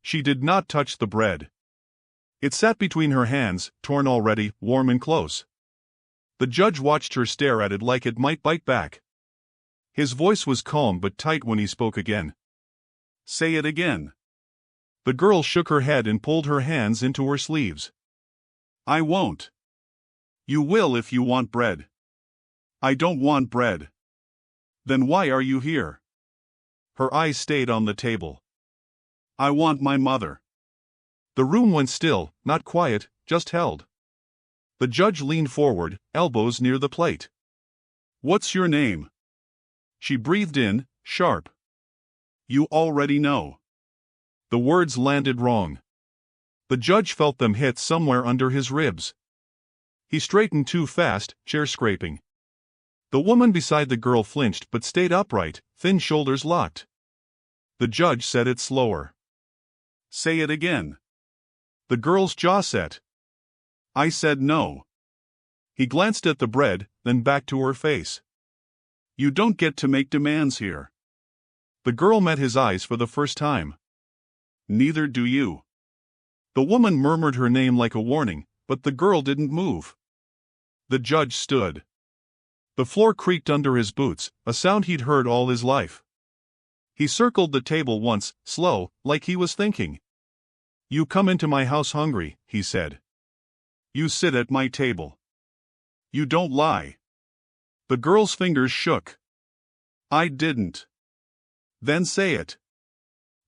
She did not touch the bread. It sat between her hands, torn already, warm and close. The judge watched her stare at it like it might bite back. His voice was calm but tight when he spoke again. "Say it again." The girl shook her head and pulled her hands into her sleeves. "I won't." "You will if you want bread." "I don't want bread." "Then why are you here?" Her eyes stayed on the table. "I want my mother." The room went still, not quiet, just held. The judge leaned forward, elbows near the plate. "What's your name?" She breathed in, sharp. "You already know." The words landed wrong. The judge felt them hit somewhere under his ribs. He straightened too fast, chair scraping. The woman beside the girl flinched but stayed upright, thin shoulders locked. The judge said it slower. "Say it again." The girl's jaw set. "I said no." He glanced at the bread, then back to her face. "You don't get to make demands here." The girl met his eyes for the first time. "Neither do you." The woman murmured her name like a warning, but the girl didn't move. The judge stood. The floor creaked under his boots, a sound he'd heard all his life. He circled the table once, slow, like he was thinking. "You come into my house hungry," he said. "You sit at my table. You don't lie." The girl's fingers shook. "I didn't." "Then say it."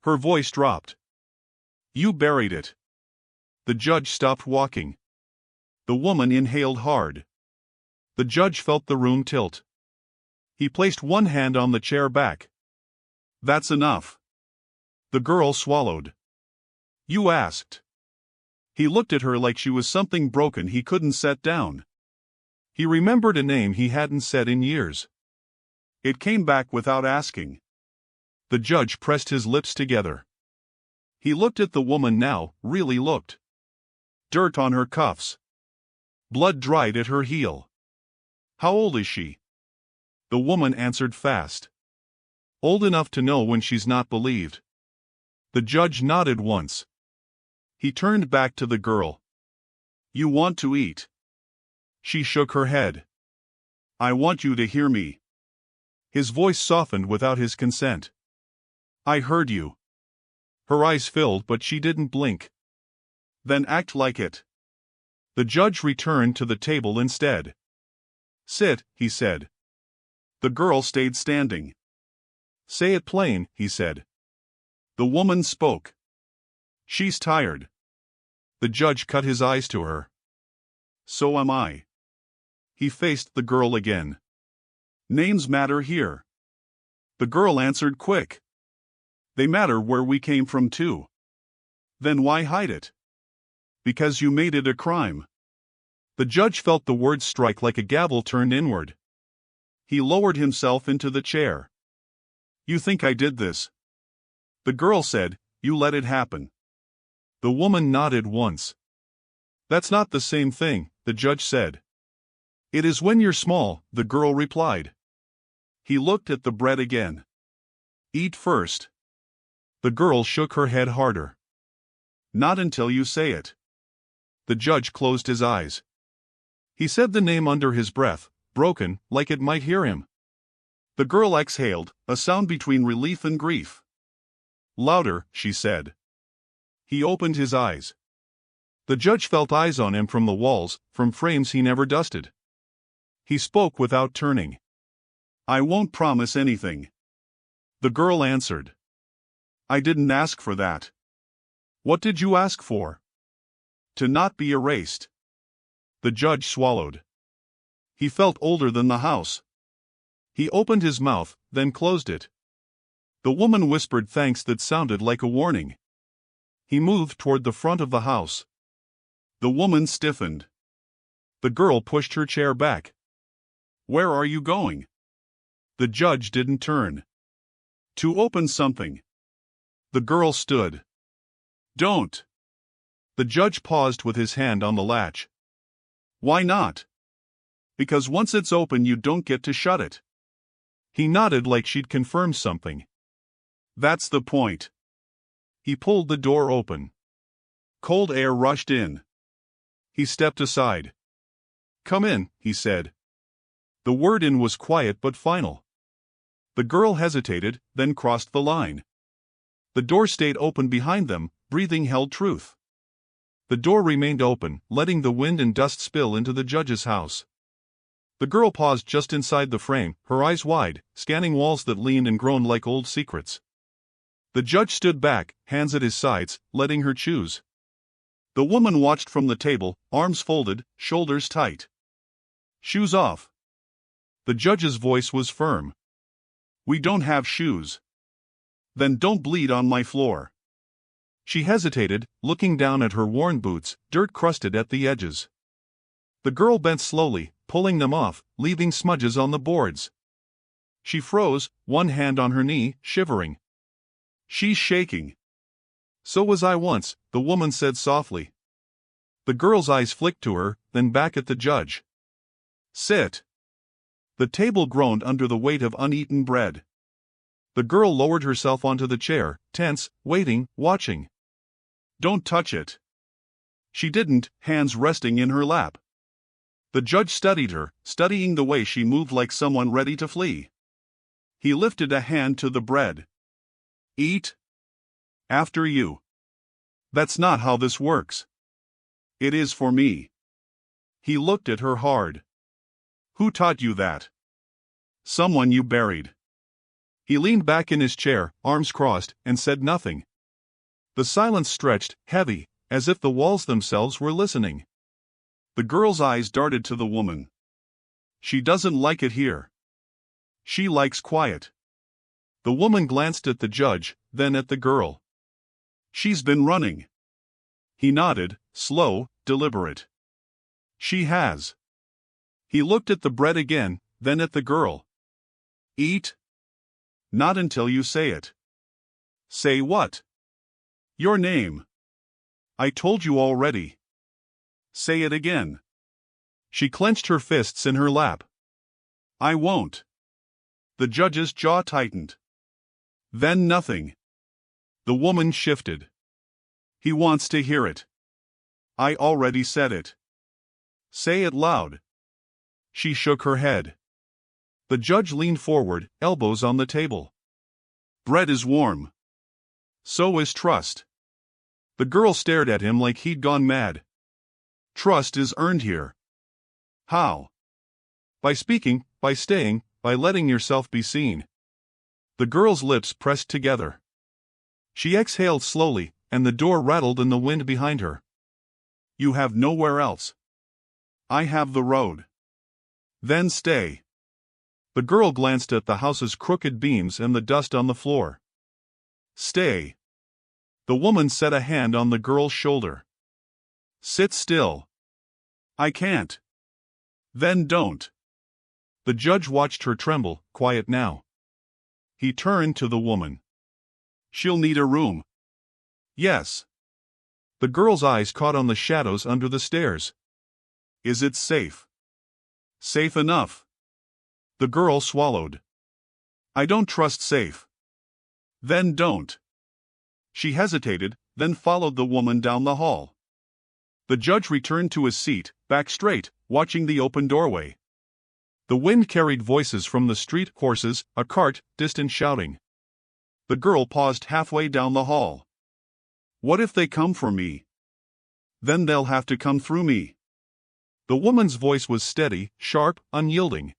Her voice dropped. "You buried it." The judge stopped walking. The woman inhaled hard. The judge felt the room tilt. He placed one hand on the chair back. "That's enough." The girl swallowed. "You asked." He looked at her like she was something broken he couldn't set down. He remembered a name he hadn't said in years. It came back without asking. The judge pressed his lips together. He looked at the woman now, really looked. Dirt on her cuffs. Blood dried at her heel. "How old is she?" The woman answered fast. "Old enough to know when she's not believed." The judge nodded once. He turned back to the girl. "You want to eat?" She shook her head. "I want you to hear me." His voice softened without his consent. "I heard you." Her eyes filled but she didn't blink. "Then act like it." The judge returned to the table instead. "Sit," he said. The girl stayed standing. "Say it plain," he said. The woman spoke. "She's tired." The judge cut his eyes to her. "So am I." He faced the girl again. "Names matter here." The girl answered quick. "They matter where we came from too." "Then why hide it?" "Because you made it a crime." The judge felt the words strike like a gavel turned inward. He lowered himself into the chair. "You think I did this?" The girl said, "You let it happen." The woman nodded once. "That's not the same thing," the judge said. "It is when you're small," the girl replied. He looked at the bread again. "Eat first." The girl shook her head harder. "Not until you say it." The judge closed his eyes. He said the name under his breath, broken, like it might hear him. The girl exhaled, a sound between relief and grief. "Louder," she said. He opened his eyes. The judge felt eyes on him from the walls, from frames he never dusted. He spoke without turning. "I won't promise anything." The girl answered. "I didn't ask for that." "What did you ask for?" "To not be erased." The judge swallowed. He felt older than the house. He opened his mouth, then closed it. The woman whispered thanks that sounded like a warning. He moved toward the front of the house. The woman stiffened. The girl pushed her chair back. "Where are you going?" The judge didn't turn. "To open something." The girl stood. "Don't." The judge paused with his hand on the latch. "Why not?" "Because once it's open you don't get to shut it." He nodded like she'd confirmed something. "That's the point." He pulled the door open. Cold air rushed in. He stepped aside. "Come in," he said. The word "in" was quiet but final. The girl hesitated, then crossed the line. The door stayed open behind them, breathing held truth. The door remained open, letting the wind and dust spill into the judge's house. The girl paused just inside the frame, her eyes wide, scanning walls that leaned and groaned like old secrets. The judge stood back, hands at his sides, letting her choose. The woman watched from the table, arms folded, shoulders tight. "Shoes off." The judge's voice was firm. "We don't have shoes." "Then don't bleed on my floor." She hesitated, looking down at her worn boots, dirt crusted at the edges. The girl bent slowly, pulling them off, leaving smudges on the boards. She froze, one hand on her knee, shivering. "She's shaking." "So was I once," the woman said softly. The girl's eyes flicked to her, then back at the judge. "Sit." The table groaned under the weight of uneaten bread. The girl lowered herself onto the chair, tense, waiting, watching. "Don't touch it." She didn't, hands resting in her lap. The judge studied her, studying the way she moved like someone ready to flee. He lifted a hand to the bread. "Eat." "After you." "That's not how this works." "It is for me." He looked at her hard. "Who taught you that?" "Someone you buried." He leaned back in his chair, arms crossed, and said nothing. The silence stretched, heavy, as if the walls themselves were listening. The girl's eyes darted to the woman. "She doesn't like it here. She likes quiet." The woman glanced at the judge, then at the girl. "She's been running." He nodded, slow, deliberate. "She has." He looked at the bread again, then at the girl. "Eat?" "Not until you say it." "Say what?" "Your name." "I told you already." "Say it again." She clenched her fists in her lap. "I won't." The judge's jaw tightened. "Then nothing." The woman shifted. "He wants to hear it." "I already said it." "Say it loud." She shook her head. The judge leaned forward, elbows on the table. "Bread is warm. So is trust." The girl stared at him like he'd gone mad. "Trust is earned here." "How?" "By speaking, by staying, by letting yourself be seen." The girl's lips pressed together. She exhaled slowly, and the door rattled in the wind behind her. "You have nowhere else." "I have the road." "Then stay." The girl glanced at the house's crooked beams and the dust on the floor. "Stay." The woman set a hand on the girl's shoulder. "Sit still." "I can't." "Then don't." The judge watched her tremble, quiet now. He turned to the woman. "She'll need a room." "Yes." The girl's eyes caught on the shadows under the stairs. "Is it safe?" "Safe enough." The girl swallowed. "I don't trust safe." "Then don't." She hesitated, then followed the woman down the hall. The judge returned to his seat, back straight, watching the open doorway. The wind carried voices from the street, horses, a cart, distant shouting. The girl paused halfway down the hall. "What if they come for me?" "Then they'll have to come through me." The woman's voice was steady, sharp, unyielding.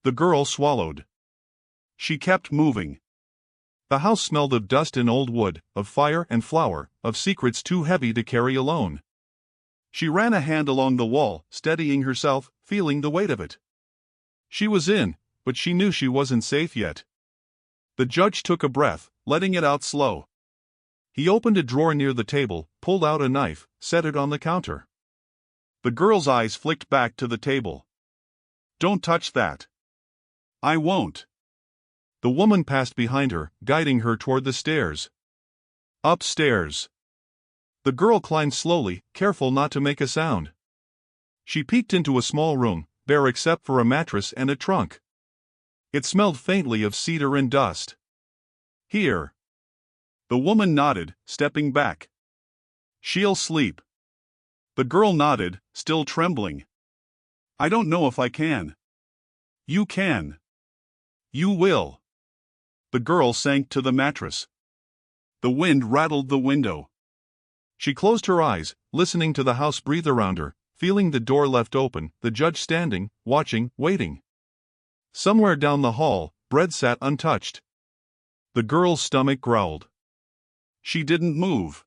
The girl swallowed. She kept moving. The house smelled of dust and old wood, of fire and flour, of secrets too heavy to carry alone. She ran a hand along the wall, steadying herself, feeling the weight of it. She was in, but she knew she wasn't safe yet. The judge took a breath, letting it out slow. He opened a drawer near the table, pulled out a knife, set it on the counter. The girl's eyes flicked back to the table. "Don't touch that." "I won't." The woman passed behind her, guiding her toward the stairs. Upstairs. The girl climbed slowly, careful not to make a sound. She peeked into a small room, bare except for a mattress and a trunk. It smelled faintly of cedar and dust. "Here." The woman nodded, stepping back. She'll sleep. The girl nodded, still trembling. I don't know if I can. You can. You will. The girl sank to the mattress. The wind rattled the window. She closed her eyes, listening to the house breathe around her, feeling the door left open, the judge standing, watching, waiting. Somewhere down the hall, bread sat untouched. The girl's stomach growled. She didn't move.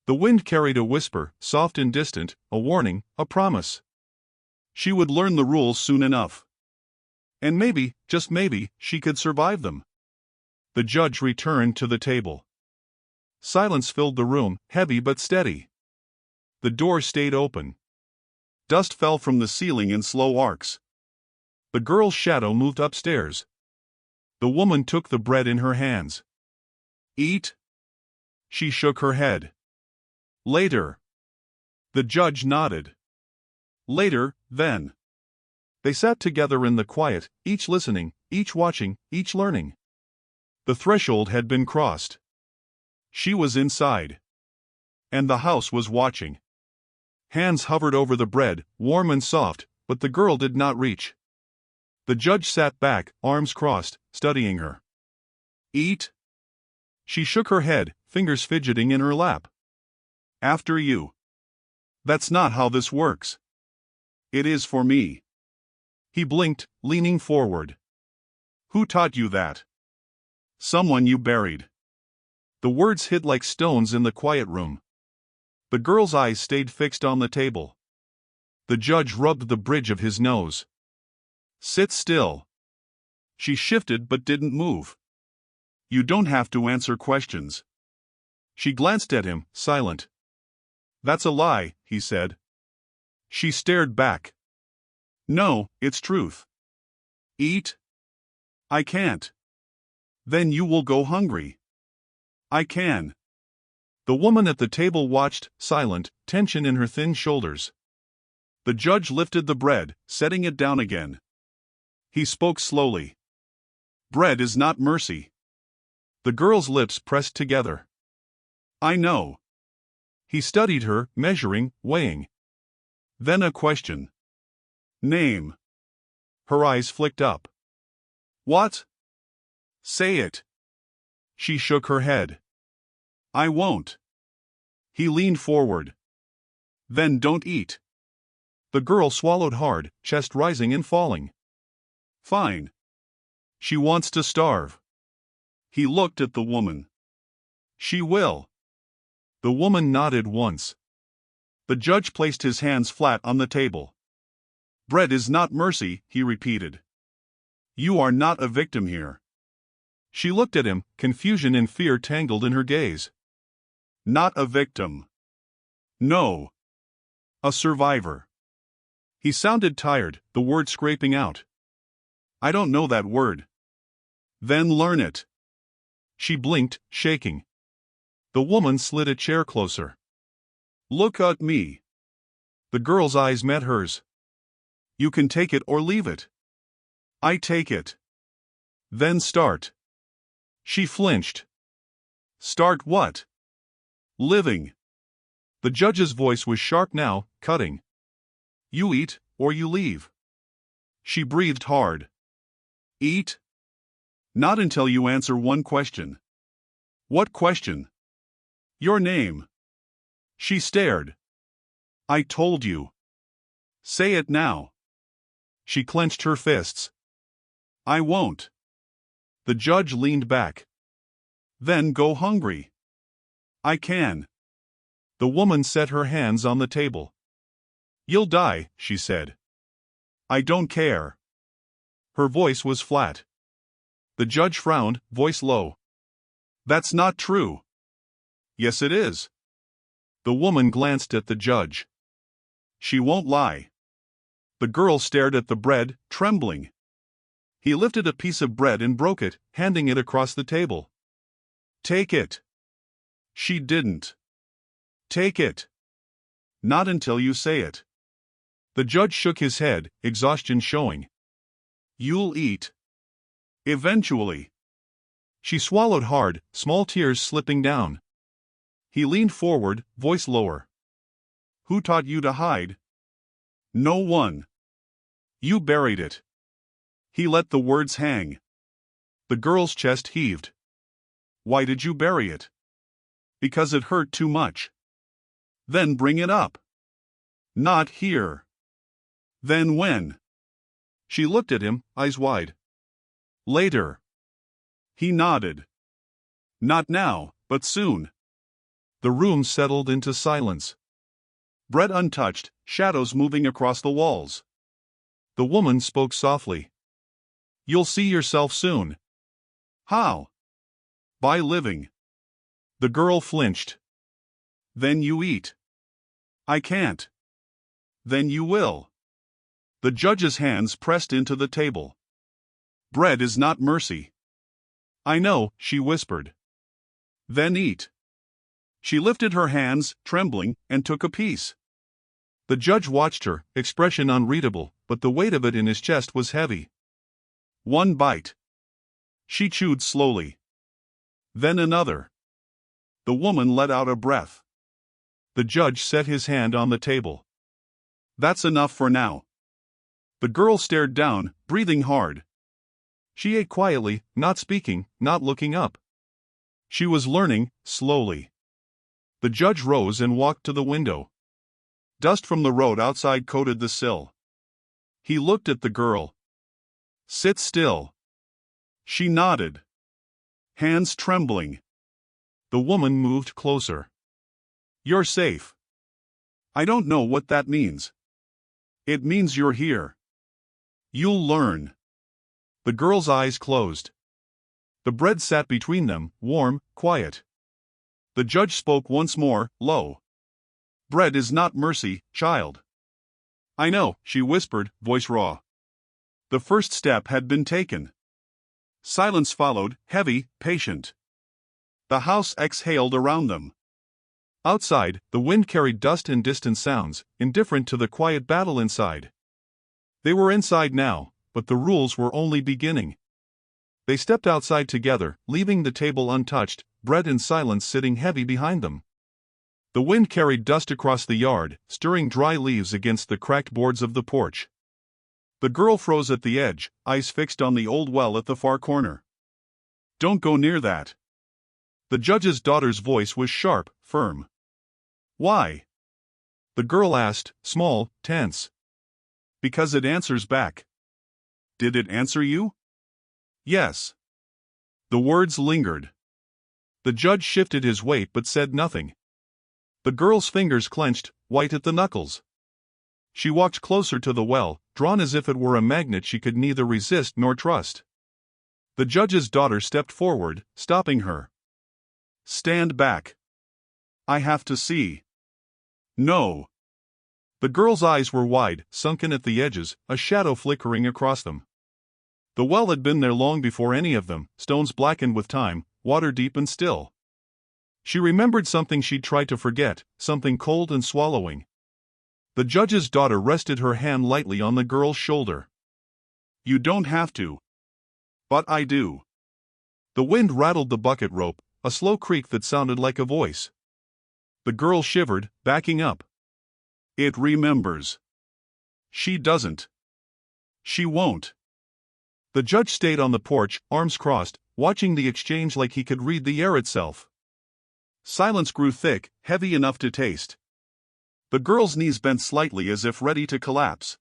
The wind carried a whisper, soft and distant, a warning, a promise. She would learn the rules soon enough. And maybe, just maybe, she could survive them. The judge returned to the table. Silence filled the room, heavy but steady. The door stayed open. Dust fell from the ceiling in slow arcs. The girl's shadow moved upstairs. The woman took the bread in her hands. Eat? She shook her head. Later. The judge nodded. Later, then. They sat together in the quiet, each listening, each watching, each learning. The threshold had been crossed. She was inside. And the house was watching. Hands hovered over the bread, warm and soft, but the girl did not reach. The judge sat back, arms crossed, studying her. Eat? She shook her head, fingers fidgeting in her lap. After you. That's not how this works. It is for me. He blinked, leaning forward. Who taught you that? Someone you buried. The words hit like stones in the quiet room. The girl's eyes stayed fixed on the table. The judge rubbed the bridge of his nose. Sit still. She shifted but didn't move. You don't have to answer questions. She glanced at him, silent. That's a lie, he said. She stared back. No, it's truth. Eat? I can't. Then you will go hungry. I can. The woman at the table watched, silent, tension in her thin shoulders. The judge lifted the bread, setting it down again. He spoke slowly. Bread is not mercy. The girl's lips pressed together. I know. He studied her, measuring, weighing. Then a question. Name. Her eyes flicked up. What? Say it. She shook her head. I won't. He leaned forward. Then don't eat. The girl swallowed hard, chest rising and falling. Fine. She wants to starve. He looked at the woman. She will. The woman nodded once. The judge placed his hands flat on the table. Bread is not mercy, he repeated. You are not a victim here. She looked at him, confusion and fear tangled in her gaze. Not a victim. No. A survivor. He sounded tired, the word scraping out. I don't know that word. Then learn it. She blinked, shaking. The woman slid a chair closer. Look at me. The girl's eyes met hers. You can take it or leave it. I take it. Then start. She flinched. Start what? Living. The judge's voice was sharp now, cutting. You eat, or you leave. She breathed hard. Eat? Not until you answer one question. What question? Your name. She stared. I told you. Say it now. She clenched her fists. I won't. The judge leaned back. Then go hungry. I can. The woman set her hands on the table. You'll die, she said. I don't care. Her voice was flat. The judge frowned, voice low. That's not true. Yes, it is. The woman glanced at the judge. She won't lie. The girl stared at the bread, trembling. He lifted a piece of bread and broke it, handing it across the table. Take it. She didn't. Take it. Not until you say it. The judge shook his head, exhaustion showing. You'll eat. Eventually. She swallowed hard, small tears slipping down. He leaned forward, voice lower. Who taught you to hide? No one. You buried it. He let the words hang. The girl's chest heaved. Why did you bury it? Because it hurt too much. Then bring it up. Not here. Then when? She looked at him, eyes wide. Later. He nodded. Not now, but soon. The room settled into silence. Bread untouched, shadows moving across the walls. The woman spoke softly. You'll see yourself soon. How? By living. The girl flinched. Then you eat. I can't. Then you will. The judge's hands pressed into the table. Bread is not mercy. I know, she whispered. Then eat. She lifted her hands, trembling, and took a piece. The judge watched her, expression unreadable, but the weight of it in his chest was heavy. One bite. She chewed slowly. Then another. The woman let out a breath. The judge set his hand on the table. That's enough for now. The girl stared down, breathing hard. She ate quietly, not speaking, not looking up. She was learning, slowly. The judge rose and walked to the window. Dust from the road outside coated the sill. He looked at the girl. Sit still. She nodded. Hands trembling. The woman moved closer. You're safe. I don't know what that means. It means you're here. You'll learn. The girl's eyes closed. The bread sat between them, warm, quiet. The judge spoke once more, low. Bread is not mercy, child. I know, she whispered, voice raw. The first step had been taken. Silence followed, heavy, patient. The house exhaled around them. Outside, the wind carried dust and distant sounds, indifferent to the quiet battle inside. They were inside now, but the rules were only beginning. They stepped outside together, leaving the table untouched, bread and silence sitting heavy behind them. The wind carried dust across the yard, stirring dry leaves against the cracked boards of the porch. The girl froze at the edge, eyes fixed on the old well at the far corner. Don't go near that. The judge's daughter's voice was sharp, firm. Why? The girl asked, small, tense. Because it answers back. Did it answer you? Yes. The words lingered. The judge shifted his weight but said nothing. The girl's fingers clenched, white at the knuckles. She walked closer to the well, drawn as if it were a magnet she could neither resist nor trust. The judge's daughter stepped forward, stopping her. Stand back. I have to see. No. The girl's eyes were wide, sunken at the edges, a shadow flickering across them. The well had been there long before any of them, stones blackened with time, water deep and still. She remembered something she'd tried to forget, something cold and swallowing. The judge's daughter rested her hand lightly on the girl's shoulder. You don't have to. But I do. The wind rattled the bucket rope, a slow creak that sounded like a voice. The girl shivered, backing up. It remembers. She doesn't. She won't. The judge stayed on the porch, arms crossed, watching the exchange like he could read the air itself. Silence grew thick, heavy enough to taste. The girl's knees bent slightly as if ready to collapse.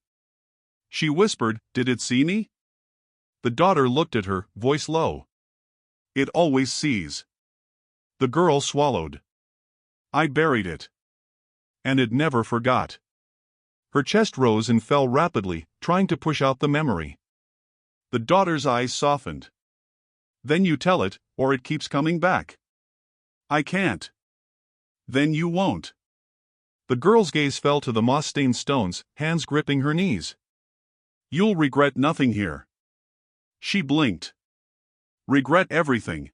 She whispered, Did it see me? The daughter looked at her, voice low. It always sees. The girl swallowed. I buried it. And it never forgot. Her chest rose and fell rapidly, trying to push out the memory. The daughter's eyes softened. Then you tell it, or it keeps coming back. I can't. Then you won't. The girl's gaze fell to the moss-stained stones, hands gripping her knees. You'll regret nothing here. She blinked. Regret everything.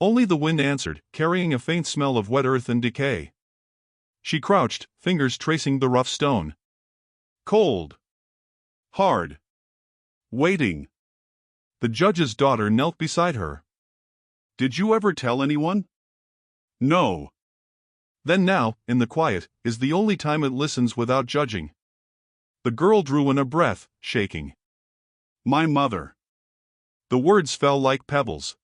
Only the wind answered, carrying a faint smell of wet earth and decay. She crouched, fingers tracing the rough stone. Cold. Hard. Waiting. The judge's daughter knelt beside her. Did you ever tell anyone? No. Then now, in the quiet, is the only time it listens without judging. The girl drew in a breath, shaking. My mother. The words fell like pebbles.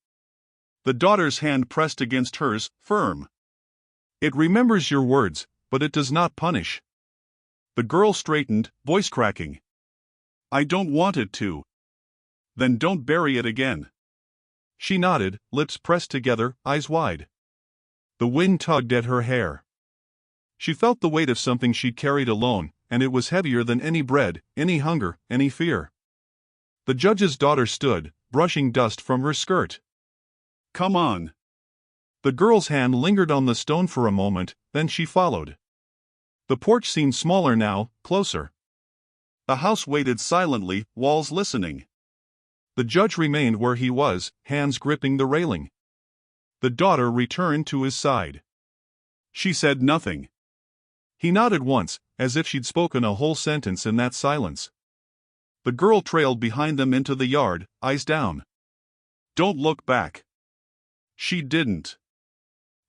The daughter's hand pressed against hers, firm. It remembers your words, but it does not punish. The girl straightened, voice cracking. I don't want it to. Then don't bury it again. She nodded, lips pressed together, eyes wide. The wind tugged at her hair. She felt the weight of something she'd carried alone, and it was heavier than any bread, any hunger, any fear. The judge's daughter stood, brushing dust from her skirt. Come on. The girl's hand lingered on the stone for a moment, then she followed. The porch seemed smaller now, closer. The house waited silently, walls listening. The judge remained where he was, hands gripping the railing. The daughter returned to his side. She said nothing. He nodded once, as if she'd spoken a whole sentence in that silence. The girl trailed behind them into the yard, eyes down. Don't look back. She didn't.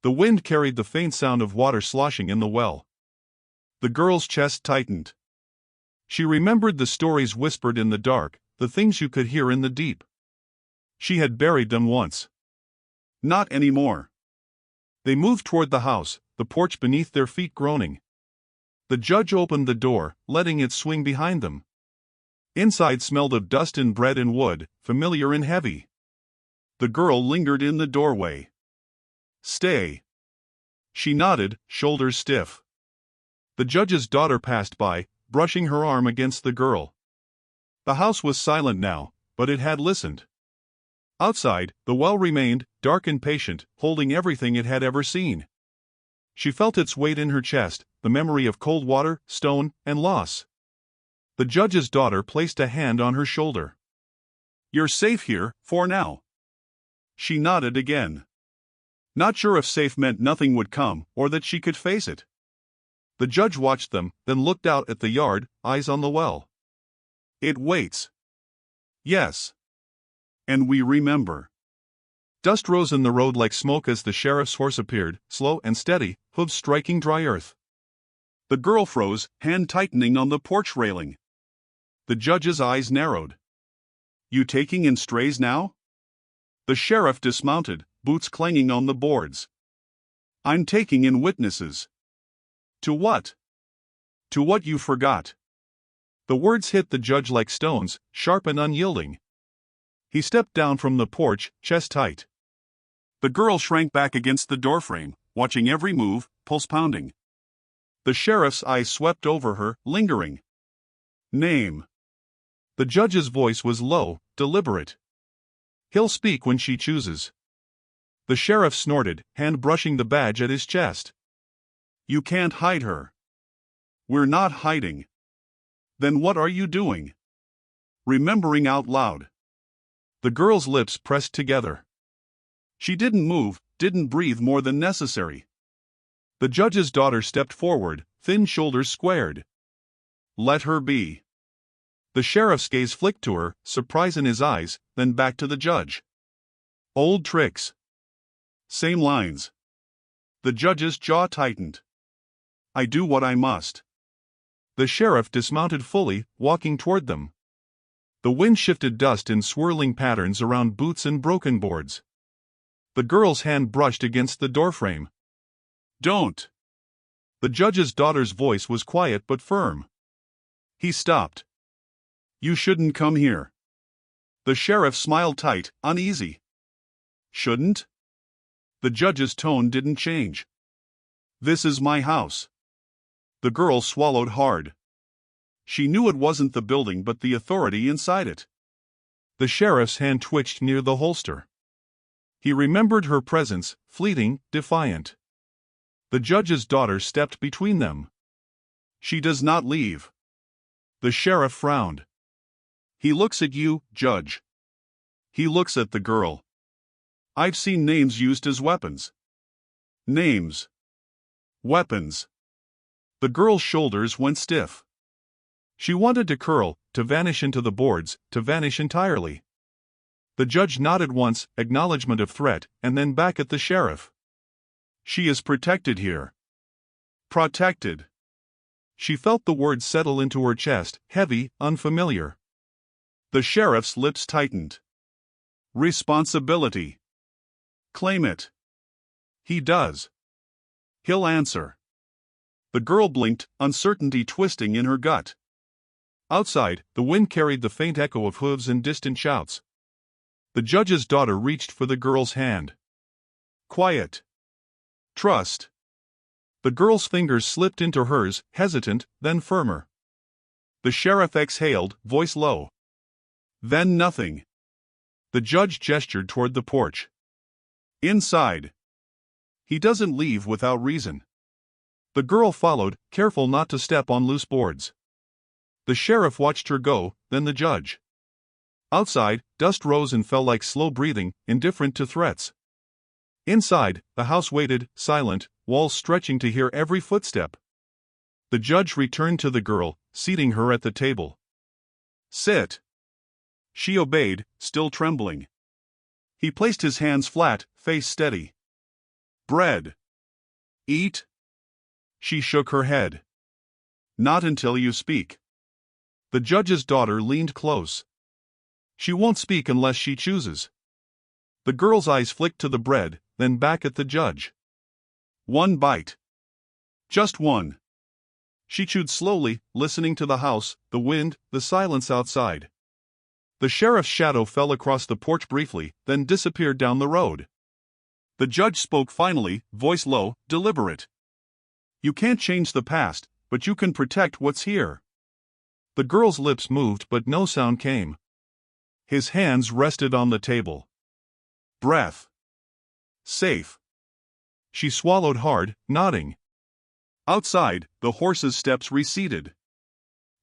The wind carried the faint sound of water sloshing in the well. The girl's chest tightened. She remembered the stories whispered in the dark, the things you could hear in the deep. She had buried them once. Not anymore. They moved toward the house, the porch beneath their feet groaning. The judge opened the door, letting it swing behind them. Inside smelled of dust and bread and wood, familiar and heavy. The girl lingered in the doorway. Stay. She nodded, shoulders stiff. The judge's daughter passed by, brushing her arm against the girl. The house was silent now, but it had listened. Outside, the well remained, dark and patient, holding everything it had ever seen. She felt its weight in her chest, the memory of cold water, stone, and loss. The judge's daughter placed a hand on her shoulder. You're safe here, for now. She nodded again. Not sure if safe meant nothing would come, or that she could face it. The judge watched them, then looked out at the yard, eyes on the well. It waits. Yes. And we remember. Dust rose in the road like smoke as the sheriff's horse appeared, slow and steady, hooves striking dry earth. The girl froze, hand tightening on the porch railing. The judge's eyes narrowed. You taking in strays now? The sheriff dismounted, boots clanging on the boards. I'm taking in witnesses. To what? To what you forgot. The words hit the judge like stones, sharp and unyielding. He stepped down from the porch, chest tight. The girl shrank back against the doorframe, watching every move, pulse pounding. The sheriff's eyes swept over her, lingering. Name. The judge's voice was low, deliberate. He'll speak when she chooses. The sheriff snorted, hand brushing the badge at his chest. You can't hide her. We're not hiding. Then what are you doing? Remembering out loud. The girl's lips pressed together. She didn't move, didn't breathe more than necessary. The judge's daughter stepped forward, thin shoulders squared. Let her be. The sheriff's gaze flicked to her, surprise in his eyes, then back to the judge. Old tricks. Same lines. The judge's jaw tightened. I do what I must. The sheriff dismounted fully, walking toward them. The wind shifted dust in swirling patterns around boots and broken boards. The girl's hand brushed against the doorframe. Don't. The judge's daughter's voice was quiet but firm. He stopped. You shouldn't come here. The sheriff smiled tight, uneasy. Shouldn't? The judge's tone didn't change. This is my house. The girl swallowed hard. She knew it wasn't the building but the authority inside it. The sheriff's hand twitched near the holster. He remembered her presence, fleeting, defiant. The judge's daughter stepped between them. She does not leave. The sheriff frowned. He looks at you, Judge. He looks at the girl. I've seen names used as weapons. Names. Weapons. The girl's shoulders went stiff. She wanted to curl, to vanish into the boards, to vanish entirely. The judge nodded once, acknowledgement of threat, and then back at the sheriff. She is protected here. Protected. She felt the words settle into her chest, heavy, unfamiliar. The sheriff's lips tightened. Responsibility. Claim it. He does. He'll answer. The girl blinked, uncertainty twisting in her gut. Outside, the wind carried the faint echo of hooves and distant shouts. The judge's daughter reached for the girl's hand. Quiet. Trust. The girl's fingers slipped into hers, hesitant, then firmer. The sheriff exhaled, voice low. Then nothing. The judge gestured toward the porch. Inside. He doesn't leave without reason. The girl followed, careful not to step on loose boards. The sheriff watched her go, then the judge. Outside, dust rose and fell like slow breathing, indifferent to threats. Inside, the house waited, silent, walls stretching to hear every footstep. The judge returned to the girl, seating her at the table. Sit. She obeyed, still trembling. He placed his hands flat, face steady. Bread. Eat? She shook her head. Not until you speak. The judge's daughter leaned close. She won't speak unless she chooses. The girl's eyes flicked to the bread, then back at the judge. One bite. Just one. She chewed slowly, listening to the house, the wind, the silence outside. The sheriff's shadow fell across the porch briefly, then disappeared down the road. The judge spoke finally, voice low, deliberate. You can't change the past, but you can protect what's here. The girl's lips moved but no sound came. His hands rested on the table. Breath. Safe. She swallowed hard, nodding. Outside, the horse's steps receded.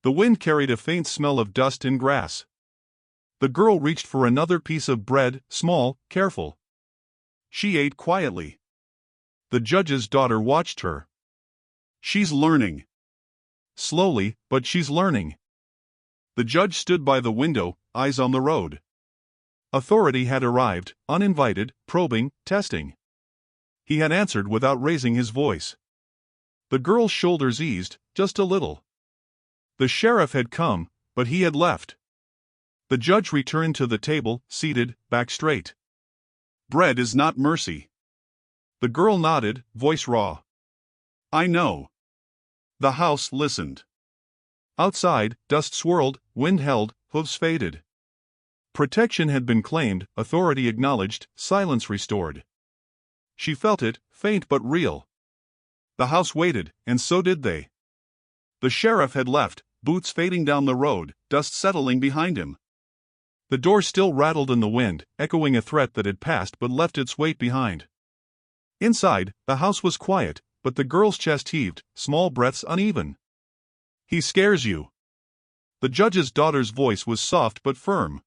The wind carried a faint smell of dust and grass. The girl reached for another piece of bread, small, careful. She ate quietly. The judge's daughter watched her. She's learning. Slowly, but she's learning. The judge stood by the window, eyes on the road. Authority had arrived, uninvited, probing, testing. He had answered without raising his voice. The girl's shoulders eased, just a little. The sheriff had come, but he had left. The judge returned to the table, seated, back straight. Bread is not mercy. The girl nodded, voice raw. I know. The house listened. Outside, dust swirled, wind held, hooves faded. Protection had been claimed, authority acknowledged, silence restored. She felt it, faint but real. The house waited, and so did they. The sheriff had left, boots fading down the road, dust settling behind him. The door still rattled in the wind, echoing a threat that had passed but left its weight behind. Inside, the house was quiet, but the girl's chest heaved, small breaths uneven. He scares you. The judge's daughter's voice was soft but firm.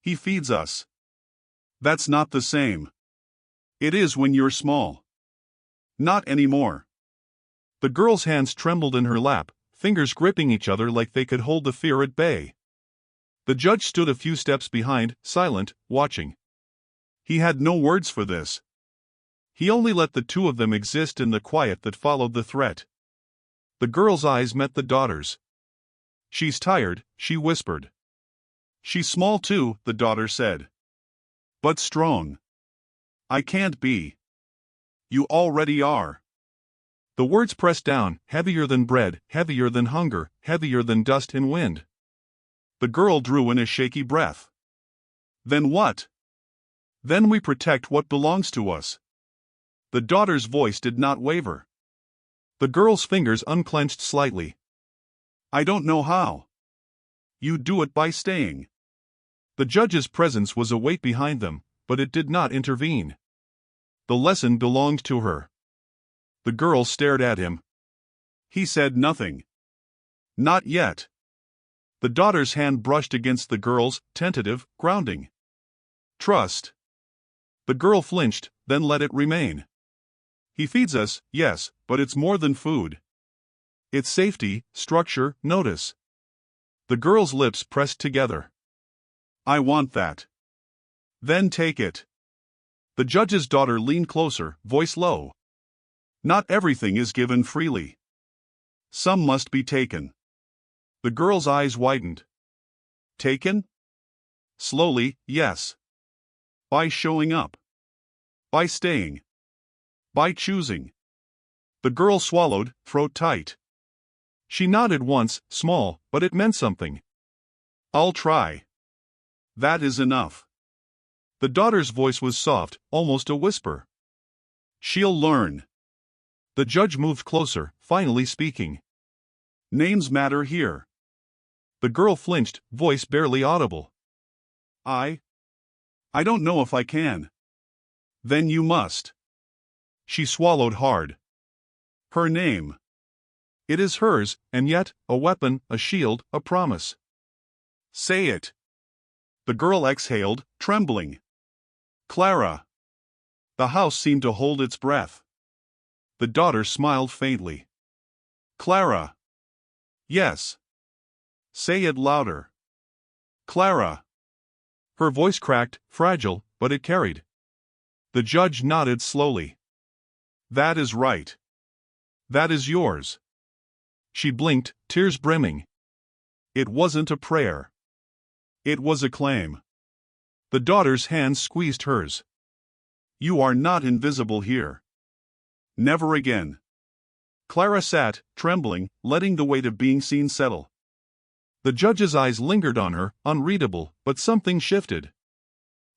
He feeds us. That's not the same. It is when you're small. Not anymore. The girl's hands trembled in her lap, fingers gripping each other like they could hold the fear at bay. The judge stood a few steps behind, silent, watching. He had no words for this. He only let the two of them exist in the quiet that followed the threat. The girl's eyes met the daughter's. She's tired, she whispered. She's small too, the daughter said. But strong. I can't be. You already are. The words pressed down, heavier than bread, heavier than hunger, heavier than dust and wind. The girl drew in a shaky breath. Then what? Then we protect what belongs to us. The daughter's voice did not waver. The girl's fingers unclenched slightly. I don't know how. You do it by staying. The judge's presence was a weight behind them, but it did not intervene. The lesson belonged to her. The girl stared at him. He said nothing. Not yet. The daughter's hand brushed against the girl's, tentative, grounding. Trust. The girl flinched, then let it remain. He feeds us, yes, but it's more than food. It's safety, structure, notice. The girl's lips pressed together. I want that. Then take it. The judge's daughter leaned closer, voice low. Not everything is given freely. Some must be taken. The girl's eyes widened. Taken? Slowly, yes. By showing up. By staying. By choosing. The girl swallowed, throat tight. She nodded once, small, but it meant something. I'll try. That is enough. The daughter's voice was soft, almost a whisper. She'll learn. The judge moved closer, finally speaking. Names matter here. The girl flinched, voice barely audible. I don't know if I can. Then you must. She swallowed hard. Her name. It is hers, and yet, a weapon, a shield, a promise. Say it. The girl exhaled, trembling. Clara. The house seemed to hold its breath. The daughter smiled faintly. Clara. Yes. Say it louder. Clara. Her voice cracked, fragile, but it carried. The judge nodded slowly. That is right. That is yours. She blinked, tears brimming. It wasn't a prayer. It was a claim. The daughter's hands squeezed hers. You are not invisible here. Never again. Clara sat, trembling, letting the weight of being seen settle. The judge's eyes lingered on her, unreadable, but something shifted.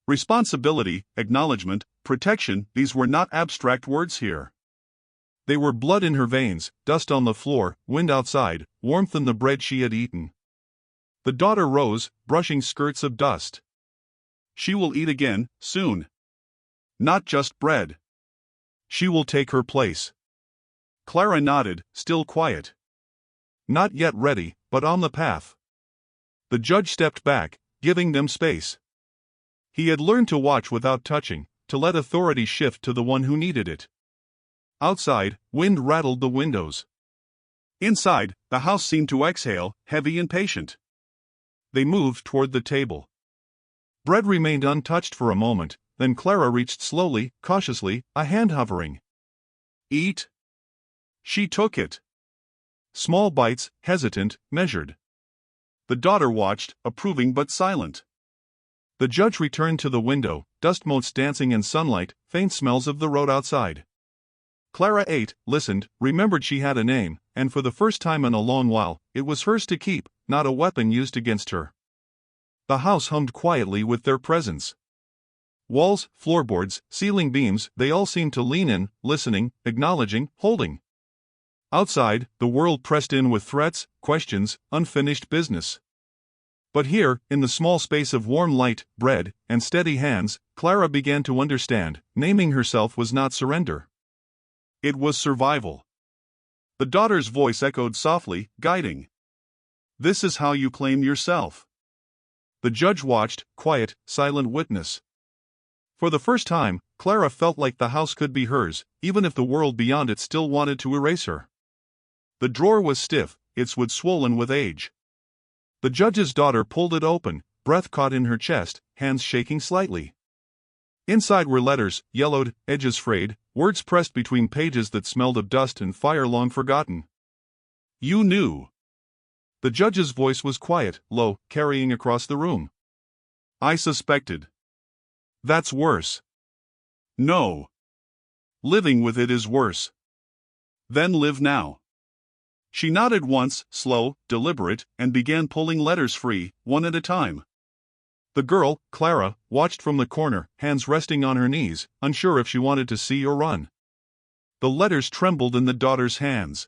Responsibility, acknowledgement, protection, these were not abstract words here. They were blood in her veins, dust on the floor, wind outside, warmth in the bread she had eaten. The daughter rose, brushing skirts of dust. She will eat again, soon. Not just bread. She will take her place. Clara nodded, still quiet. Not yet ready, but on the path. The judge stepped back, giving them space. He had learned to watch without touching, to let authority shift to the one who needed it. Outside, wind rattled the windows. Inside, the house seemed to exhale, heavy and patient. They moved toward the table. Bread remained untouched for a moment, then Clara reached slowly, cautiously, a hand hovering. Eat. She took it. Small bites, hesitant, measured. The daughter watched, approving but silent. The judge returned to the window, dust motes dancing in sunlight, faint smells of the road outside. Clara ate, listened, remembered she had a name, and for the first time in a long while, it was hers to keep, not a weapon used against her. The house hummed quietly with their presence. Walls, floorboards, ceiling beams, they all seemed to lean in, listening, acknowledging, holding. Outside, the world pressed in with threats, questions, unfinished business. But here, in the small space of warm light, bread, and steady hands, Clara began to understand, naming herself was not surrender. It was survival. The daughter's voice echoed softly, guiding. This is how you claim yourself. The judge watched, quiet, silent witness. For the first time, Clara felt like the house could be hers, even if the world beyond it still wanted to erase her. The drawer was stiff, its wood swollen with age. The judge's daughter pulled it open, breath caught in her chest, hands shaking slightly. Inside were letters, yellowed, edges frayed, words pressed between pages that smelled of dust and fire long forgotten. You knew. The judge's voice was quiet, low, carrying across the room. I suspected. That's worse. No. Living with it is worse. Then live now. She nodded once, slow, deliberate, and began pulling letters free, one at a time. The girl, Clara, watched from the corner, hands resting on her knees, unsure if she wanted to see or run. The letters trembled in the daughter's hands.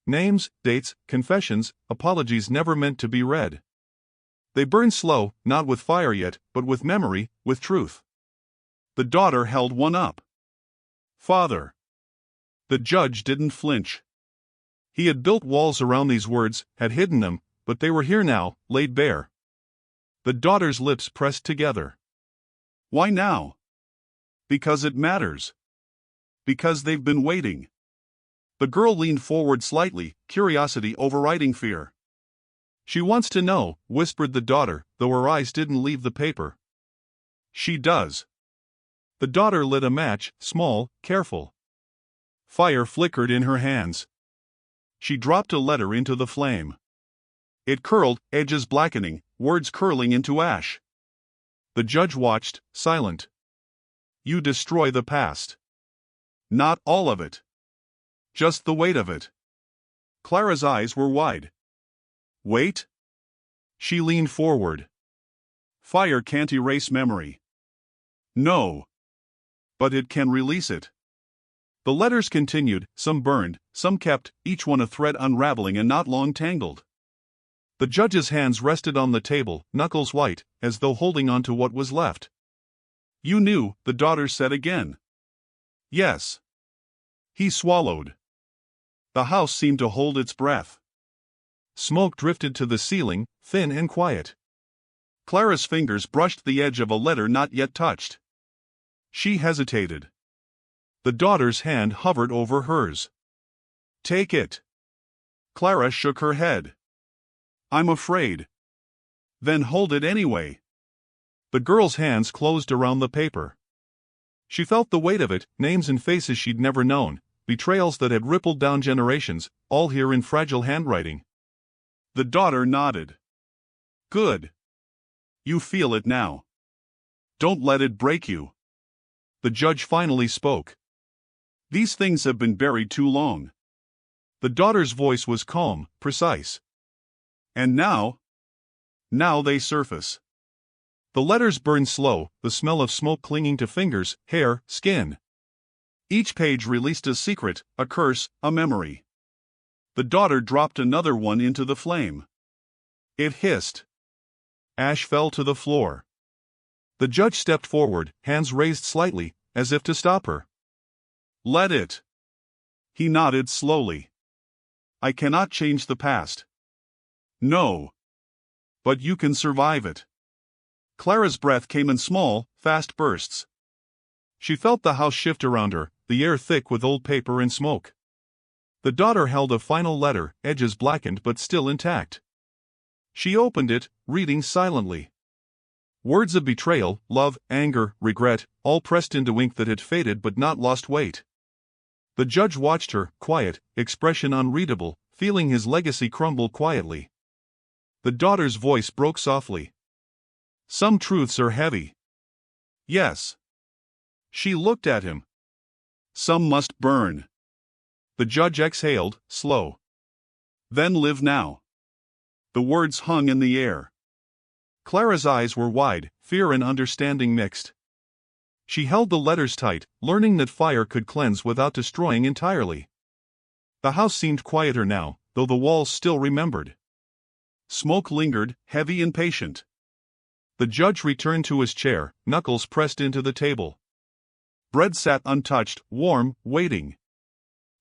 Names, dates, confessions, apologies never meant to be read. They burned slow, not with fire yet, but with memory, with truth. The daughter held one up. Father. The judge didn't flinch. He had built walls around these words, had hidden them, but they were here now, laid bare. The daughter's lips pressed together. Why now? Because it matters. Because they've been waiting. The girl leaned forward slightly, curiosity overriding fear. She wants to know, whispered the daughter, though her eyes didn't leave the paper. She does. The daughter lit a match, small, careful. Fire flickered in her hands. She dropped a letter into the flame. It curled, edges blackening, words curling into ash. The judge watched, silent. You destroy the past. Not all of it. Just the weight of it. Clara's eyes were wide. Wait? She leaned forward. Fire can't erase memory. No. But it can release it. The letters continued, some burned, some kept, each one a thread unraveling and not long tangled. The judge's hands rested on the table, knuckles white, as though holding on to what was left. You knew, the daughter said again. Yes. He swallowed. The house seemed to hold its breath. Smoke drifted to the ceiling, thin and quiet. Clara's fingers brushed the edge of a letter not yet touched. She hesitated. The daughter's hand hovered over hers. Take it. Clara shook her head. I'm afraid. Then hold it anyway. The girl's hands closed around the paper. She felt the weight of it, names and faces she'd never known, betrayals that had rippled down generations, all here in fragile handwriting. The daughter nodded. Good. You feel it now. Don't let it break you. The judge finally spoke. These things have been buried too long. The daughter's voice was calm, precise. And now? Now they surface. The letters burned slow, the smell of smoke clinging to fingers, hair, skin. Each page released a secret, a curse, a memory. The daughter dropped another one into the flame. It hissed. Ash fell to the floor. The judge stepped forward, hands raised slightly, as if to stop her. Let it. He nodded slowly. I cannot change the past. No. But you can survive it. Clara's breath came in small, fast bursts. She felt the house shift around her, the air thick with old paper and smoke. The daughter held a final letter, edges blackened but still intact. She opened it, reading silently. Words of betrayal, love, anger, regret, all pressed into ink that had faded but not lost weight. The judge watched her, quiet, expression unreadable, feeling his legacy crumble quietly. The daughter's voice broke softly. Some truths are heavy. Yes. She looked at him. Some must burn. The judge exhaled, slow. Then live now. The words hung in the air. Clara's eyes were wide, fear and understanding mixed. She held the letters tight, learning that fire could cleanse without destroying entirely. The house seemed quieter now, though the walls still remembered. Smoke lingered, heavy and patient. The judge returned to his chair, knuckles pressed into the table. Bread sat untouched, warm, waiting.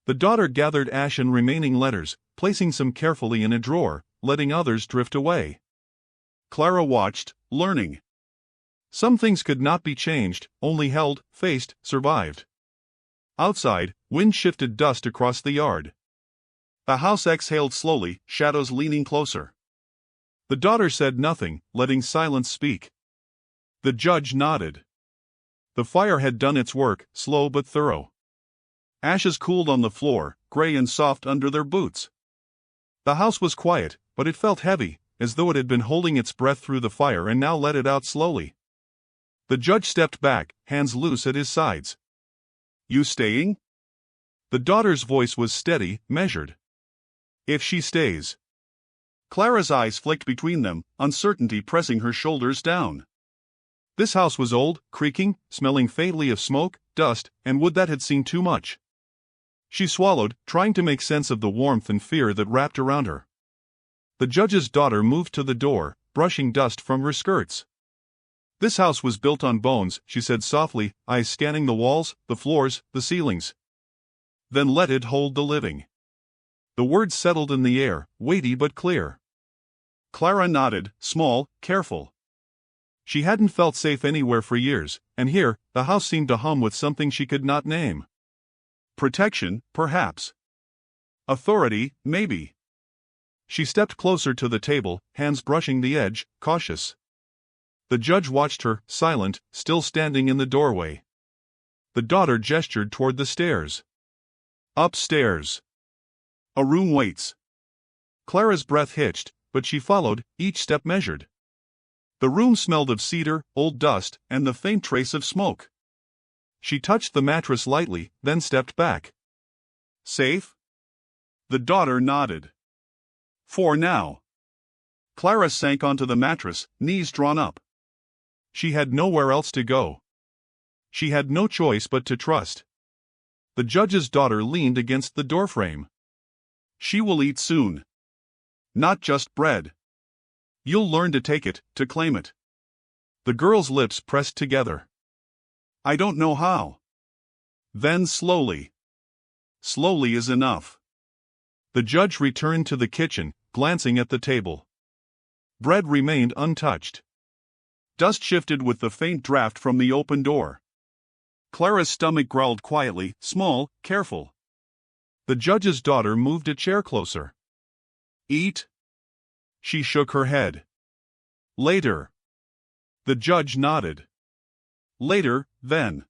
The daughter gathered ash and remaining letters, placing some carefully in a drawer, letting others drift away. Clara watched, learning. Some things could not be changed, only held, faced, survived. Outside, wind shifted dust across the yard. The house exhaled slowly, shadows leaning closer. The daughter said nothing, letting silence speak. The judge nodded. The fire had done its work, slow but thorough. Ashes cooled on the floor, gray and soft under their boots. The house was quiet, but it felt heavy, as though it had been holding its breath through the fire and now let it out slowly. The judge stepped back, hands loose at his sides. You staying? The daughter's voice was steady, measured. If she stays. Clara's eyes flicked between them, uncertainty pressing her shoulders down. This house was old, creaking, smelling faintly of smoke, dust, and wood that had seen too much. She swallowed, trying to make sense of the warmth and fear that wrapped around her. The judge's daughter moved to the door, brushing dust from her skirts. This house was built on bones, she said softly, eyes scanning the walls, the floors, the ceilings. Then let it hold the living. The words settled in the air, weighty but clear. Clara nodded, small, careful. She hadn't felt safe anywhere for years, and here, the house seemed to hum with something she could not name. Protection, perhaps. Authority, maybe. She stepped closer to the table, hands brushing the edge, cautious. The judge watched her, silent, still standing in the doorway. The daughter gestured toward the stairs. Upstairs. A room waits. Clara's breath hitched, but she followed, each step measured. The room smelled of cedar, old dust, and the faint trace of smoke. She touched the mattress lightly, then stepped back. Safe? The daughter nodded. For now. Clara sank onto the mattress, knees drawn up. She had nowhere else to go. She had no choice but to trust. The judge's daughter leaned against the doorframe. She will eat soon. Not just bread. You'll learn to take it, to claim it. The girl's lips pressed together. I don't know how. Then slowly. Slowly is enough. The judge returned to the kitchen, glancing at the table. Bread remained untouched. Dust shifted with the faint draft from the open door. Clara's stomach growled quietly, small, careful. The judge's daughter moved a chair closer. Eat? She shook her head. Later. The judge nodded. Later, then.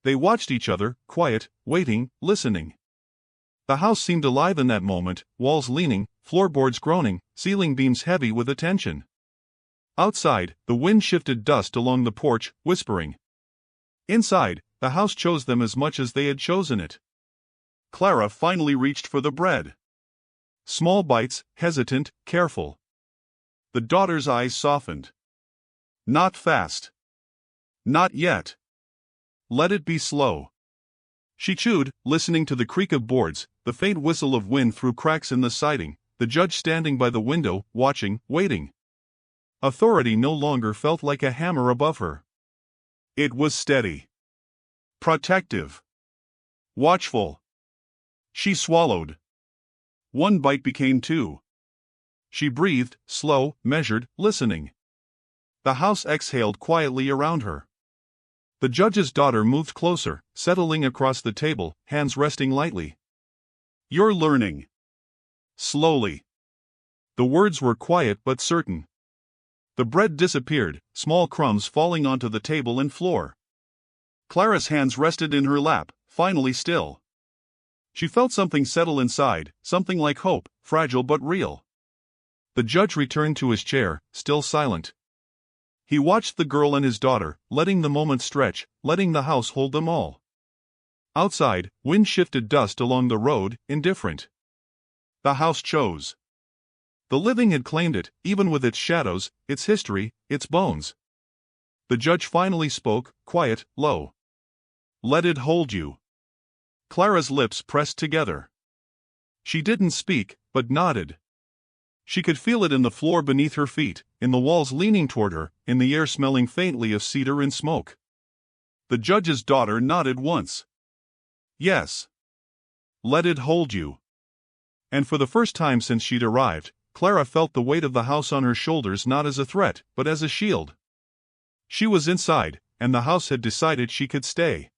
They watched each other, quiet, waiting, listening. The house seemed alive in that moment, walls leaning, floorboards groaning, ceiling beams heavy with attention. Outside, the wind shifted dust along the porch, whispering. Inside, the house chose them as much as they had chosen it. Clara finally reached for the bread. Small bites, hesitant, careful. The daughter's eyes softened. Not fast. Not yet. Let it be slow. She chewed, listening to the creak of boards, the faint whistle of wind through cracks in the siding, the judge standing by the window, watching, waiting. Authority no longer felt like a hammer above her. It was steady. Protective. Watchful. She swallowed. One bite became two. She breathed, slow, measured, listening. The house exhaled quietly around her. The judge's daughter moved closer, settling across the table, hands resting lightly. You're learning. Slowly. The words were quiet but certain. The bread disappeared, small crumbs falling onto the table and floor. Clara's hands rested in her lap, finally still. She felt something settle inside, something like hope, fragile but real. The judge returned to his chair, still silent. He watched the girl and his daughter, letting the moment stretch, letting the house hold them all. Outside, wind shifted dust along the road, indifferent. The house chose. The living had claimed it, even with its shadows, its history, its bones. The judge finally spoke, quiet, low. Let it hold you. Clara's lips pressed together. She didn't speak, but nodded. She could feel it in the floor beneath her feet, in the walls leaning toward her, in the air smelling faintly of cedar and smoke. The judge's daughter nodded once. Yes. Let it hold you. And for the first time since she'd arrived, Clara felt the weight of the house on her shoulders not as a threat, but as a shield. She was inside, and the house had decided she could stay.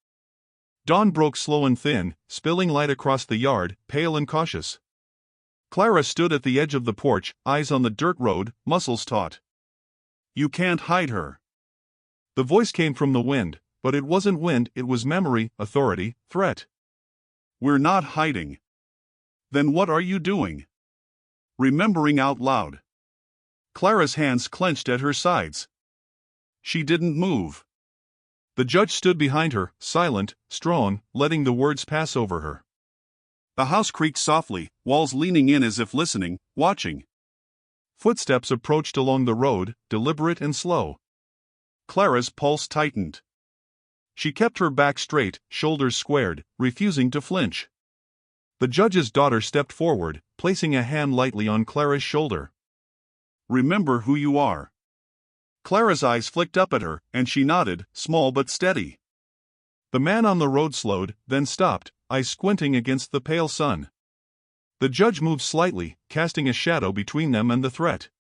Dawn broke slow and thin, spilling light across the yard, pale and cautious. Clara stood at the edge of the porch, eyes on the dirt road, muscles taut. You can't hide her. The voice came from the wind, but it wasn't wind, it was memory, authority, threat. We're not hiding. Then what are you doing? Remembering out loud. Clara's hands clenched at her sides. She didn't move. The judge stood behind her, silent, strong, letting the words pass over her. The house creaked softly, walls leaning in as if listening, watching. Footsteps approached along the road, deliberate and slow. Clara's pulse tightened. She kept her back straight, shoulders squared, refusing to flinch. The judge's daughter stepped forward, placing a hand lightly on Clara's shoulder. Remember who you are. Clara's eyes flicked up at her, and she nodded, small but steady. The man on the road slowed, then stopped, eyes squinting against the pale sun. The judge moved slightly, casting a shadow between them and the threat.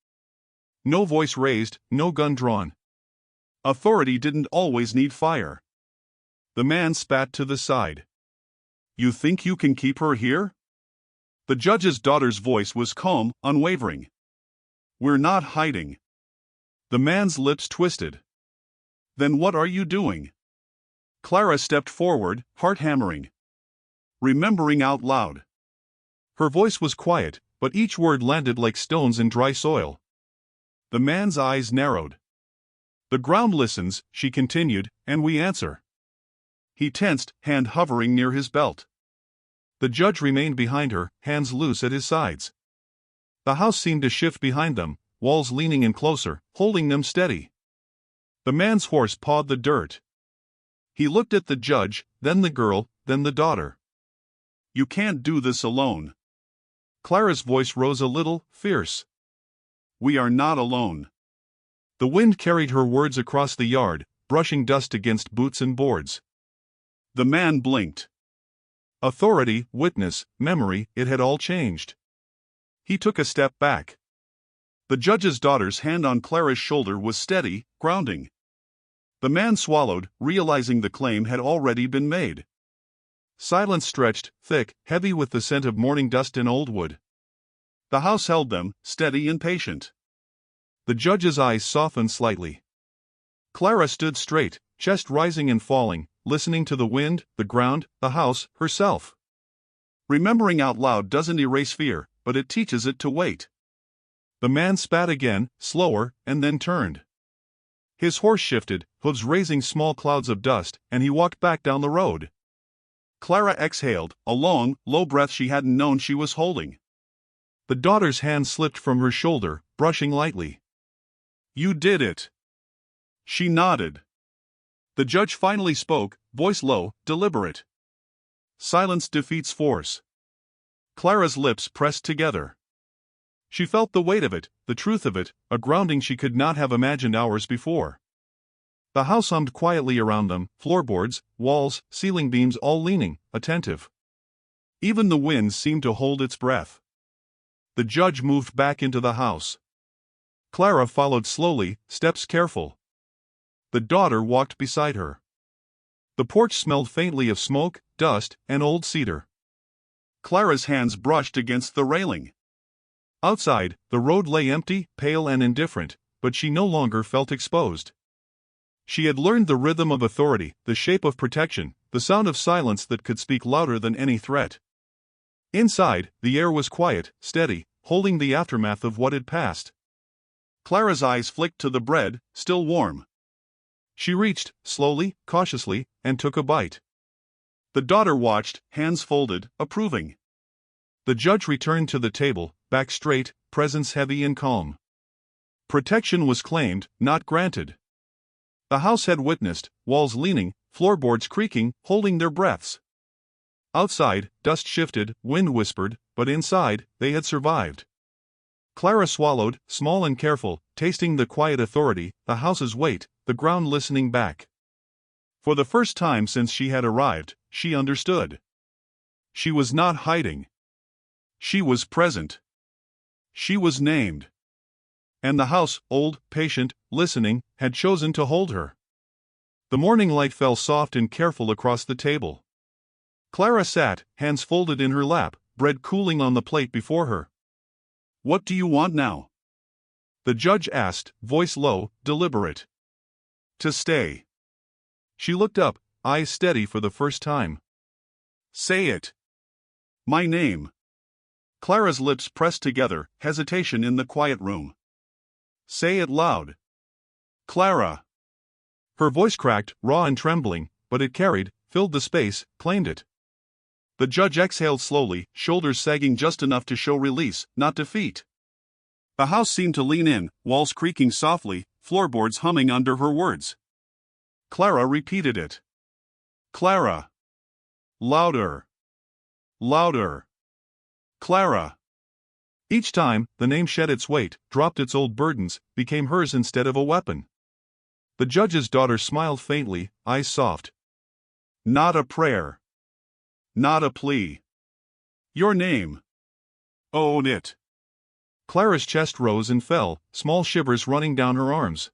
No voice raised, no gun drawn. Authority didn't always need fire. The man spat to the side. You think you can keep her here? The judge's daughter's voice was calm, unwavering. We're not hiding. The man's lips twisted. Then what are you doing? Clara stepped forward, heart hammering. Remembering out loud. Her voice was quiet, but each word landed like stones in dry soil. The man's eyes narrowed. The ground listens, she continued, and we answer. He tensed, hand hovering near his belt. The judge remained behind her, hands loose at his sides. The house seemed to shift behind them, walls leaning in closer, holding them steady. The man's horse pawed the dirt. He looked at the judge, then the girl, then the daughter. You can't do this alone. Clara's voice rose a little, fierce. We are not alone. The wind carried her words across the yard, brushing dust against boots and boards. The man blinked. Authority, witness, memory, it had all changed. He took a step back. The judge's daughter's hand on Clara's shoulder was steady, grounding. The man swallowed, realizing the claim had already been made. Silence stretched, thick, heavy with the scent of morning dust and old wood. The house held them, steady and patient. The judge's eyes softened slightly. Clara stood straight, chest rising and falling, listening to the wind, the ground, the house, herself. Remembering out loud doesn't erase fear, but it teaches it to wait. The man spat again, slower, and then turned. His horse shifted, hooves raising small clouds of dust, and he walked back down the road. Clara exhaled, a long, low breath she hadn't known she was holding. The daughter's hand slipped from her shoulder, brushing lightly. You did it. She nodded. The judge finally spoke, voice low, deliberate. Silence defeats force. Clara's lips pressed together. She felt the weight of it, the truth of it, a grounding she could not have imagined hours before. The house hummed quietly around them, floorboards, walls, ceiling beams all leaning, attentive. Even the wind seemed to hold its breath. The judge moved back into the house. Clara followed slowly, steps careful. The daughter walked beside her. The porch smelled faintly of smoke, dust, and old cedar. Clara's hands brushed against the railing. Outside, the road lay empty, pale and indifferent, but she no longer felt exposed. She had learned the rhythm of authority, the shape of protection, the sound of silence that could speak louder than any threat. Inside, the air was quiet, steady, holding the aftermath of what had passed. Clara's eyes flicked to the bread, still warm. She reached, slowly, cautiously, and took a bite. The daughter watched, hands folded, approving. The judge returned to the table, back straight, presence heavy and calm. Protection was claimed, not granted. The house had witnessed, walls leaning, floorboards creaking, holding their breaths. Outside, dust shifted, wind whispered, but inside, they had survived. Clara swallowed, small and careful, tasting the quiet authority, the house's weight, the ground listening back. For the first time since she had arrived, she understood. She was not hiding. She was present. She was named. And the house, old, patient, listening, had chosen to hold her. The morning light fell soft and careful across the table. Clara sat, hands folded in her lap, bread cooling on the plate before her. What do you want now? The judge asked, voice low, deliberate. To stay. She looked up, eyes steady for the first time. Say it. My name. Clara's lips pressed together, hesitation in the quiet room. Say it loud. Clara. Her voice cracked, raw and trembling, but it carried, filled the space, claimed it. The judge exhaled slowly, shoulders sagging just enough to show release, not defeat. The house seemed to lean in, walls creaking softly, floorboards humming under her words. Clara repeated it. Clara. Louder. Louder. Clara. Each time, the name shed its weight, dropped its old burdens, became hers instead of a weapon. The judge's daughter smiled faintly, eyes soft. Not a prayer. Not a plea. Your name. Own it. Clara's chest rose and fell, small shivers running down her arms.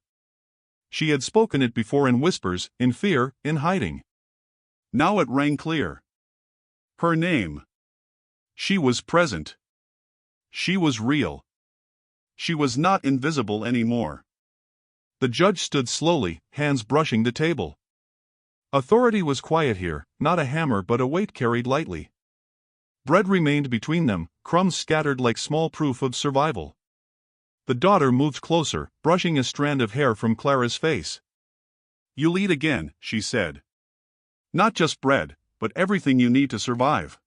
She had spoken it before in whispers, in fear, in hiding. Now it rang clear. Her name. She was present. She was real. She was not invisible anymore. The judge stood slowly, hands brushing the table. Authority was quiet here, not a hammer but a weight carried lightly. Bread remained between them, crumbs scattered like small proof of survival. The daughter moved closer, brushing a strand of hair from Clara's face. "You'll eat again," she said. "Not just bread, but everything you need to survive."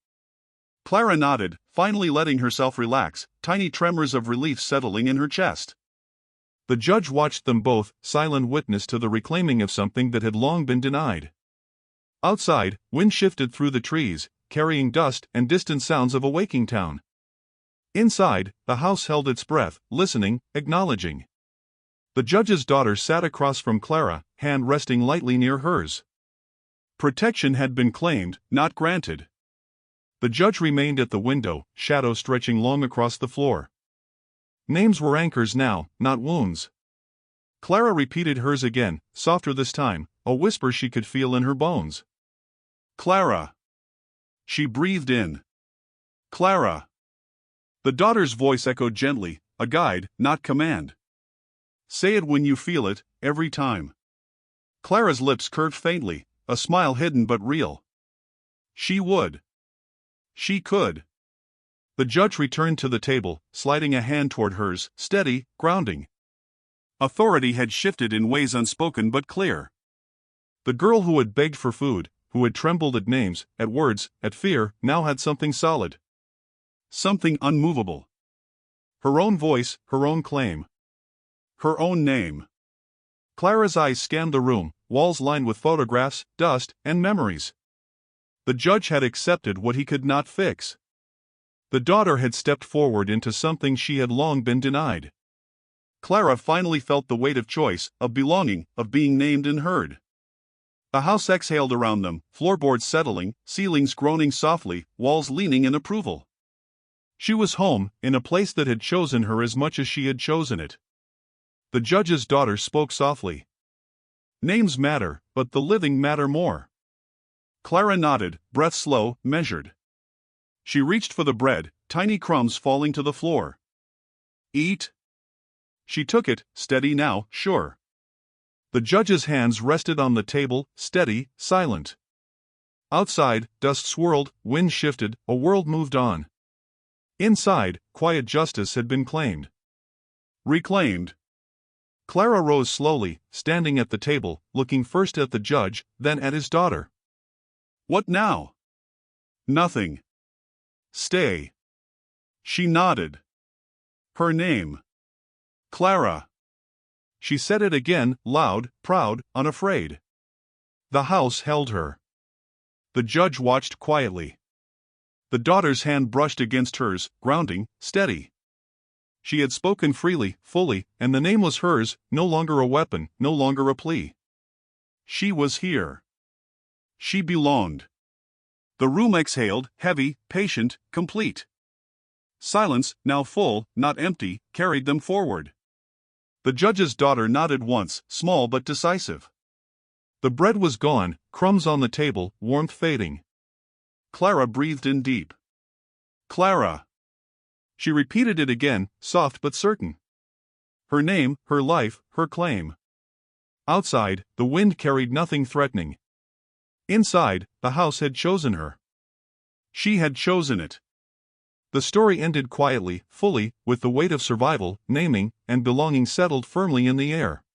Clara nodded, finally letting herself relax, tiny tremors of relief settling in her chest. The judge watched them both, silent witness to the reclaiming of something that had long been denied. Outside, wind shifted through the trees, carrying dust and distant sounds of a waking town. Inside, the house held its breath, listening, acknowledging. The judge's daughter sat across from Clara, hand resting lightly near hers. Protection had been claimed, not granted. The judge remained at the window, shadow stretching long across the floor. Names were anchors now, not wounds. Clara repeated hers again, softer this time, a whisper she could feel in her bones. "Clara." She breathed in. "Clara." The daughter's voice echoed gently, a guide, not command. "Say it when you feel it, every time." Clara's lips curved faintly, a smile hidden but real. She would. She could. The judge returned to the table, sliding a hand toward hers, steady, grounding. Authority had shifted in ways unspoken but clear. The girl who had begged for food, who had trembled at names, at words, at fear, now had something solid. Something unmovable. Her own voice, her own claim. Her own name. Clara's eyes scanned the room, walls lined with photographs, dust, and memories. The judge had accepted what he could not fix. The daughter had stepped forward into something she had long been denied. Clara finally felt the weight of choice, of belonging, of being named and heard. The house exhaled around them, floorboards settling, ceilings groaning softly, walls leaning in approval. She was home, in a place that had chosen her as much as she had chosen it. The judge's daughter spoke softly. "Names matter, but the living matter more." Clara nodded, breath slow, measured. She reached for the bread, tiny crumbs falling to the floor. "Eat." She took it, steady now, sure. The judge's hands rested on the table, steady, silent. Outside, dust swirled, wind shifted, a world moved on. Inside, quiet justice had been claimed. Reclaimed. Clara rose slowly, standing at the table, looking first at the judge, then at his daughter. "What now?" "Nothing." "Stay." She nodded. Her name. Clara. She said it again, loud, proud, unafraid. The house held her. The judge watched quietly. The daughter's hand brushed against hers, grounding, steady. She had spoken freely, fully, and the name was hers, no longer a weapon, no longer a plea. She was here. She belonged. The room exhaled, heavy, patient, complete. Silence, now full, not empty, carried them forward. The judge's daughter nodded once, small but decisive. The bread was gone, crumbs on the table, warmth fading. Clara breathed in deep. "Clara." She repeated it again, soft but certain. Her name, her life, her claim. Outside, the wind carried nothing threatening. Inside, the house had chosen her. She had chosen it. The story ended quietly, fully, with the weight of survival, naming, and belonging settled firmly in the air.